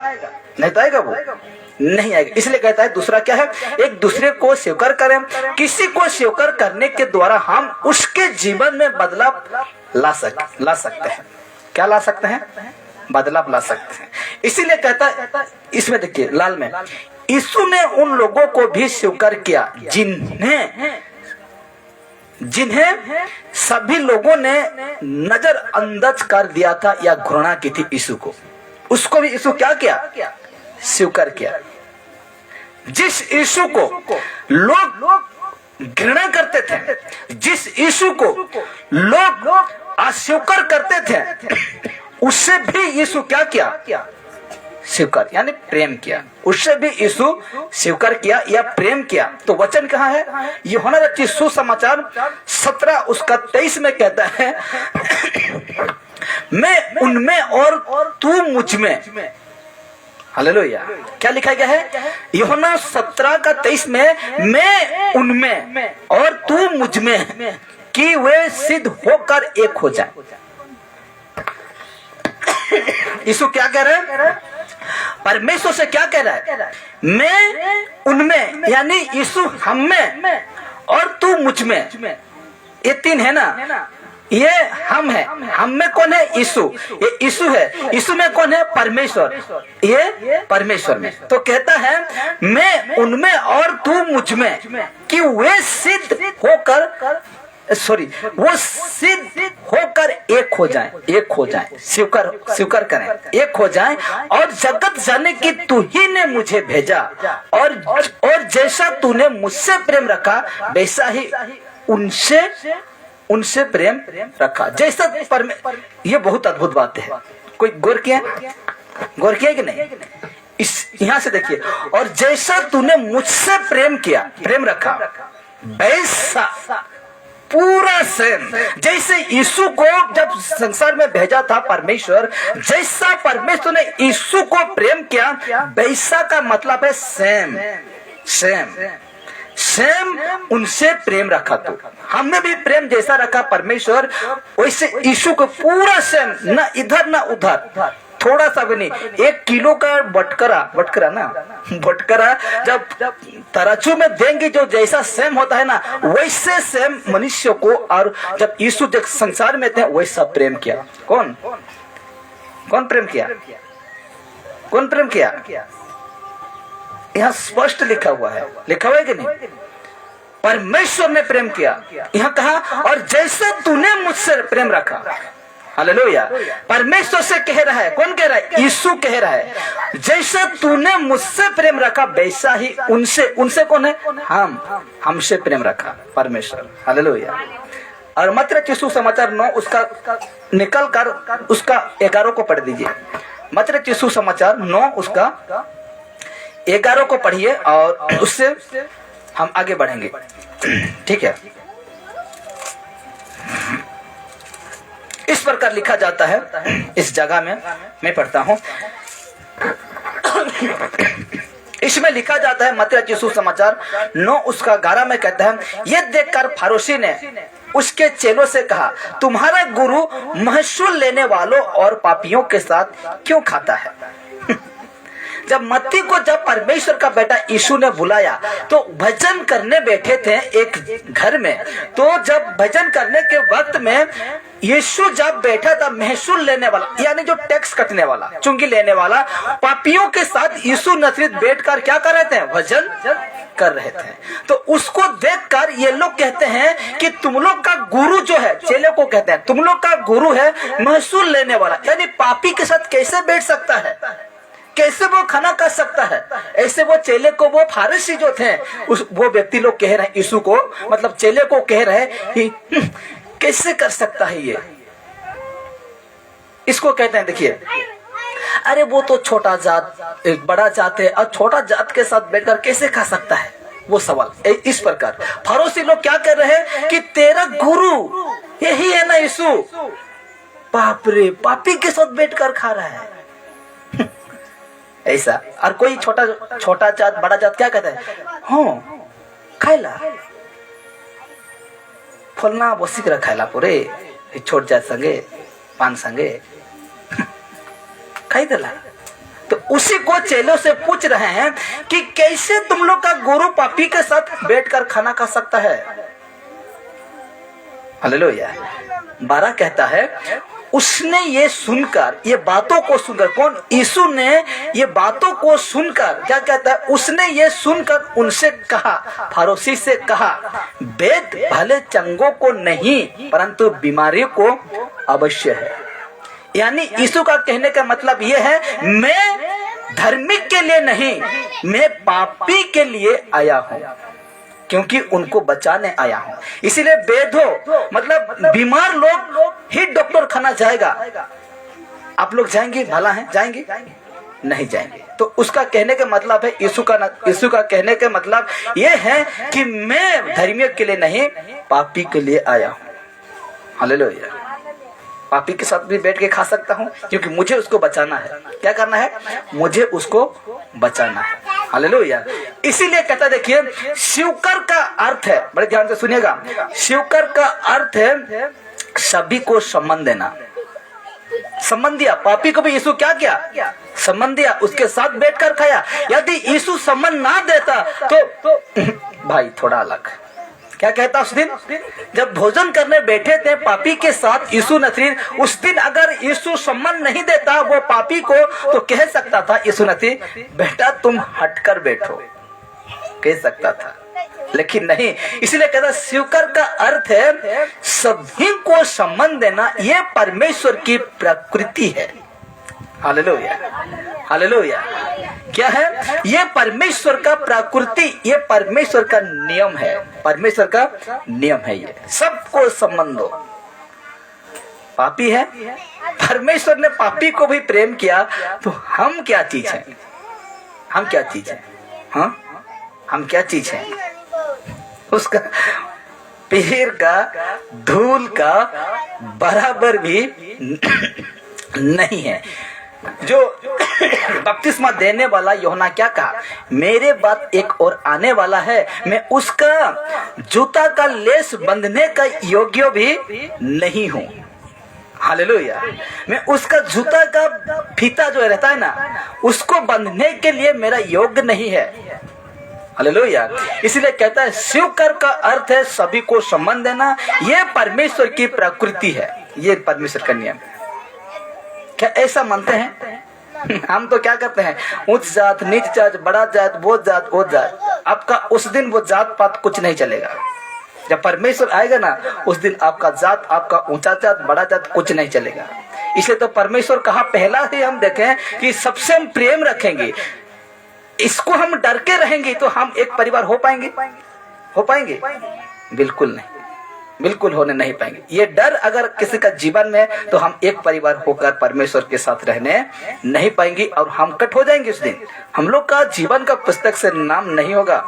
नहीं तो आएगा, वो नहीं आएगा। इसलिए कहता है दूसरा क्या है, एक दूसरे को स्वीकार करें। किसी को स्वीकार करने के द्वारा हम उसके जीवन में बदलाव ला सकते हैं। क्या ला सकते हैं? बदलाव ला सकते हैं। इसीलिए कहता है, इसमें देखिए लाल में, यीशु ने उन लोगों को भी स्वीकार किया जिन्हें सभी लोगों ने नजरअंदाज कर दिया था या घृणा की थी यीशु को, उसको भी यीशु क्या किया? स्वीकार किया। जिस यीशु को लोग घृणा करते थे, जिस यीशु को लोग अस्वीकार करते थे, उससे भी यीशु क्या किया? स्वीकार, यानी प्रेम किया। उससे भी यीशु स्वीकार किया या प्रेम किया। तो वचन कहाँ है? यूहन्ना रचित सुसमाचार 17 उसका 23 में कहता है, मैं उनमें और तू मुझ में। हालेलुया। क्या लिखा गया है? यूहन्ना 17 का 23 में, मैं उनमें और तू मुझ में, कि वे सिद्ध होकर एक हो जाए। यीशु क्या कह रहे हैं? परमेश्वर से क्या कह रहा है? मैं उनमें, यानी यीशु हम में और तू मुझ में। ये तीन है ना, ये हम है। हम में कौन है? यीशु। ये यीशु है। यीशु में कौन है? परमेश्वर। ये परमेश्वर में। तो कहता है, मैं उनमें और तू मुझ में, कि वे सिद्ध होकर, वो सिद्ध होकर एक हो जाएं, स्वीकार करें, एक हो जाएं, और जगत जाने की तू ही ने मुझे भेजा, और जैसा तूने मुझसे प्रेम रखा वैसा ही उनसे प्रेम रखा। जैसा ये बहुत अद्भुत बात है। कोई गौर किया कि नहीं? इस यहाँ से देखिए, और जैसा तूने मुझसे प्रेम रखा वैसा पूरा सेम, जैसे यीशु को जब संसार में भेजा था परमेश्वर, जैसा परमेश्वर ने यीशु को प्रेम किया, वैसा का मतलब है सेम उनसे प्रेम रखा। तो हमने भी प्रेम जैसा रखा परमेश्वर, वैसे यीशु को पूरा सेम, ना इधर ना उधर, थोड़ा सा भी नहीं। 1 किलो का बटकरा जब तराजू में देंगे, जो जैसा सेम होता है ना, वैसे सेम मनुष्य को, और जब यीशु जब संसार में थे वैसा प्रेम किया। कौन प्रेम किया? यहाँ स्पष्ट लिखा हुआ है कि नहीं? परमेश्वर ने प्रेम किया। यहाँ कहा, और जैसा तूने मुझसे प्रेम रखा। हालेलुया। परमेश्वर से कह रहा है। कौन कह रहा है? यीशु कह रहा है, जैसा तूने मुझसे प्रेम रखा वैसा ही उनसे कौन है? हमसे प्रेम रखा परमेश्वर। हालेलुया। और मत्ती यीशु समाचार 9 उसका निकल कर उसका 11 को पढ़ दीजिए। मत्ती यीशु समाचार 9 उसका 11 को पढ़िए, और उससे हम आगे बढ़ेंगे। ठीक है। इस प्रकार लिखा जाता है, इस जगह में मैं पढ़ता हूं। इसमें लिखा जाता है, मत्ती यीशु समाचार 9 उसका 11 में कहता है, ये देखकर फरीसी ने उसके चेलों से कहा, तुम्हारा गुरु महसूल लेने वालों और पापियों के साथ क्यों खाता है? जब परमेश्वर का बेटा यीशु ने बुलाया, तो भजन करने बैठे थे एक घर में। तो जब भजन करने के वक्त में यीशु जब बैठा था, महसूल लेने वाला, यानी जो टैक्स कटने वाला, चुंगी लेने वाला, पापियों के साथ यीशु नसरीत बैठकर क्या कर रहे थे? भजन कर रहे थे। तो उसको देखकर ये लोग कहते हैं कि तुम लोग का गुरु जो है, चेले को कहते हैं, तुम लोग का गुरु है महसूल लेने वाला, यानी पापी के साथ कैसे बैठ सकता है? कैसे वो खाना कर सकता है? ऐसे वो चेले को, वो फारिसी जो थे, वो व्यक्ति लोग कह रहे हैं यीशु को, मतलब चेले को कह रहे हैं कि कैसे कर सकता है ये? इसको कहते हैं, देखिए, अरे वो तो छोटा जात, एक बड़ा जात है, और छोटा जात के साथ बैठकर कैसे खा सकता है? वो सवाल इस प्रकार फरीसी लोग क्या कर रहे हैं कि तेरा गुरु यही है ना यीशु, बाप रे, पापी के साथ बैठकर खा रहा है। ऐसा। और कोई छोटा जात बड़ा जात क्या कहता है? हाँ खाइला फलना बसी कर खाइला पूरे छोट जात संगे पान संगे खाई देला। तो उसी को चेलों से पूछ रहे हैं कि कैसे तुम लोग का गुरु पापी के साथ बैठकर खाना खा सकता है। हालेलुया। 12 कहता है उसने ये सुनकर, ये बातों को सुनकर, कौन? यीशु ने ये बातों को सुनकर क्या कहता है? उसने ये सुनकर उनसे कहा, फरोशी से कहा, वेद भले चंगों को नहीं परंतु बीमारियों को अवश्य है। यानी यीशु का कहने का मतलब ये है, मैं धार्मिक के लिए नहीं, मैं पापी के लिए आया हूं, क्योंकि उनको बचाने आया हूं। इसीलिए बेधो मतलब बीमार लोग ही डॉक्टर खाना जाएगा। आप लोग जाएंगे? भला है, जाएंगे? नहीं जाएंगे। तो उसका कहने का मतलब है, यीशु का कहने का मतलब ये है कि मैं धर्मियों के लिए नहीं, पापी के लिए आया हूं। हालेलुया। पापी के साथ भी बैठ के खा सकता हूं, क्योंकि मुझे उसको बचाना है। क्या करना है? मुझे उसको बचाना है। हालेलुया। इसीलिए कहता, देखिए स्वीकार का अर्थ है, बड़े ध्यान से सुनिएगा, स्वीकार का अर्थ है सभी को सम्मान देना। सम्मान दिया पापी को भी। यीशु क्या किया? सम्मान दिया, उसके साथ बैठकर खाया। यदि यीशु सम्मान ना देता तो भाई थोड़ा अलग। क्या कहता उस दिन जब भोजन करने बैठे थे पापी के साथ यीशु नसरी, उस दिन अगर यीशु सम्मान नहीं देता वो पापी को, तो कह सकता था यीशु नसरी, बेटा तुम हटकर बैठो, कह सकता था, लेकिन नहीं। इसलिए कहता स्वीकार का अर्थ है सभी को सम्मान देना। ये परमेश्वर की प्रकृति है। हालेलुया। हालेलुया। क्या है? ये परमेश्वर का प्रकृति, ये परमेश्वर का नियम है। परमेश्वर का नियम है, ये सबको सम्मान दो। पापी है, परमेश्वर ने पापी को भी प्रेम किया, तो हम क्या चीज है? हम क्या चीज है? हाँ, हम क्या चीज है? उसका पैर का धूल का बराबर भी नहीं है। जो बपतिस्मा देने वाला यूहन्ना क्या कहा? मेरे बाद एक और आने वाला है, मैं उसका जूता का लेस बंधने का योग्य भी नहीं हूँ। हालेलुया। मैं उसका जूता का फीता जो रहता है ना, उसको बंधने के लिए मेरा योग्य नहीं है। हालेलुया। इसलिए कहता है स्वीकार का अर्थ है सभी को सम्मान देना। यह परमेश्वर की प्रकृति है, ये परमेश्वर का नियम है। क्या ऐसा मानते हैं? हम तो क्या करते हैं, उच्च जात, नीच जात, बड़ा जात, वो जात, वो जात। आपका उस दिन वो जात पात कुछ नहीं चलेगा। जब परमेश्वर आएगा ना, उस दिन आपका जात, आपका ऊंचा जात, बड़ा जात कुछ नहीं चलेगा। इसलिए तो परमेश्वर कहा, पहला ही हम देखें कि सबसे हम प्रेम रखेंगे, इसको हम डर के रहेंगे, तो हम एक परिवार हो पाएंगे? हो पाएंगे? बिल्कुल नहीं, बिल्कुल होने नहीं पाएंगे। ये डर अगर किसी का जीवन में, तो हम एक परिवार होकर परमेश्वर के साथ रहने नहीं पाएंगे, और हम कट हो जाएंगे। उस दिन हम लोग का जीवन का पुस्तक से नाम नहीं होगा,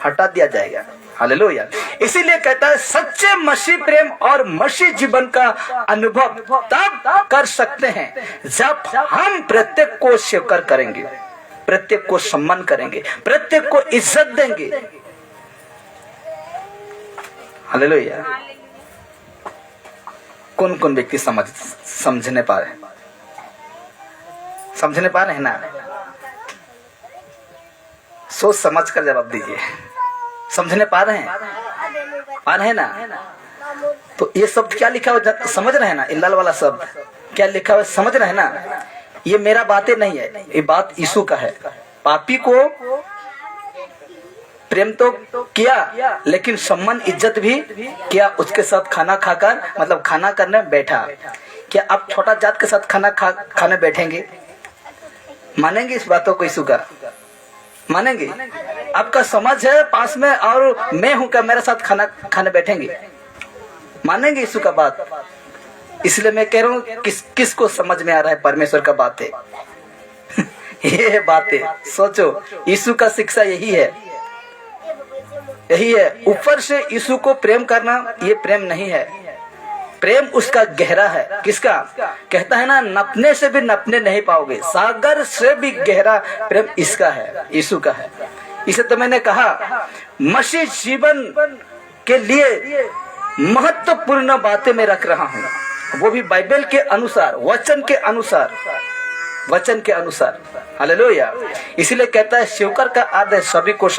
हटा दिया जाएगा। हालेलुया। इसीलिए कहता है सच्चे मसीह प्रेम और मसीह जीवन का अनुभव तब कर सकते हैं जब हम प्रत्येक को स्वीकार करेंगे, प्रत्येक को सम्मान करेंगे, प्रत्येक को इज्जत देंगे। हालेलुया। कौन कौन व्यक्ति समझने पा रहे हैं? समझने पा रहे हैं ना? सोच समझ कर जवाब दीजिए। समझने पा रहे हैं? पा रहे हैं ना? तो ये शब्द क्या लिखा हुआ समझ रहे हैं ना? इल्लाल वाला शब्द क्या लिखा हुआ समझ रहे हैं ना? ये मेरा बातें नहीं है, ये बात यीशु का है। पापी को प्रेम तो किया, लेकिन सम्मान इज्जत भी किया। उसके साथ खाना खाकर, मतलब खाना करने बैठा। क्या आप छोटा जात के साथ खाने बैठेंगे? मानेंगे इस बातों को? यीशु का मानेंगे? आपका समझ है पास में और मैं हूं, क्या मेरे साथ खाना खाने बैठेंगे? मानेंगे यीशु का बात? इसलिए मैं कह रहा हूँ किसको समझ में आ रहा है परमेश्वर का बातें? ये बातें सोचो, यीशु का शिक्षा यही है, यही है। ऊपर से यीशु को प्रेम करना, ये प्रेम नहीं है। प्रेम उसका गहरा है। किसका? कहता है ना, नपने से भी नपने नहीं पाओगे, सागर से भी गहरा प्रेम इसका है, यीशु का है। इसे तो मैंने कहा मसीह जीवन के लिए महत्वपूर्ण बातें मैं रख रहा हूँ, वो भी बाइबल के अनुसार, वचन के अनुसार। वचन के अनुसार। हालेलुया। इसीलिए कहता है सेवकर का आदेश सभी को